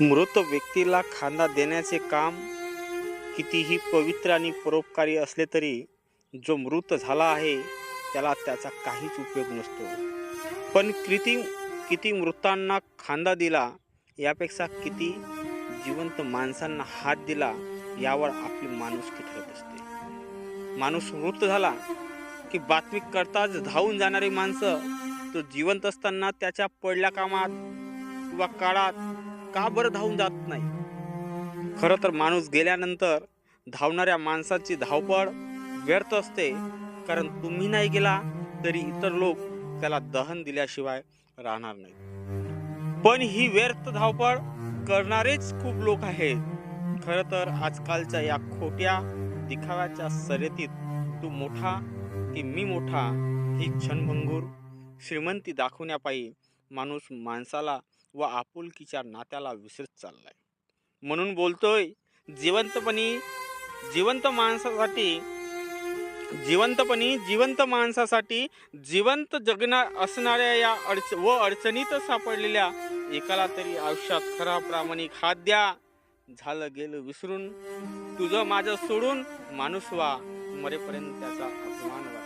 मृत व्यक्तीला खांदा देण्याचे काम कितीही पवित्र आणि परोपकारी असले तरी जो मृत झाला आहे त्याला त्याचा काहीच उपयोग नसतो. पण किती मृतांना खांदा दिला यापेक्षा किती जिवंत माणसांना हात दिला यावर आपली माणुसकी ठरत असते. माणूस मृत झाला की बातमी करताच धावून जाणारी माणसं तो जिवंत असताना त्याच्या पडल्या कामात किंवा काळात का बरं धावून जात नाही? खरं तर माणूस गेल्यानंतर धावणाऱ्या माणसाची धावपळ व्यर्थ असते, कारण तुम्ही नाही गेला तरी इतर लोक त्याला दहन दिल्याशिवाय राहणार नाही. पण ही व्यर्थ धावपळ करणारेच खूप लोक आहेत. खरं तर आजकालच्या या खोट्या दिखाव्याच्या शर्यतीत तू मोठा की मी मोठा ही क्षणभंगूर श्रीमंती दाखवण्यापायी माणूस माणसाला व आपुलकीच्या नात्याला विसरत चाललाय. म्हणून बोलतोय, जिवंतपणी जिवंत माणसासाठी जिवंत माणसासाठी जिवंत जगणार असणाऱ्या या अडचणीत सापडलेल्या एकाला तरी आयुष्यात खरा प्रामाणिक हात द्या. झालं गेलं विसरून तुझं माझं सोडून माणूस व्हा, मरेपर्यंत त्याचा अभिमान व्हा.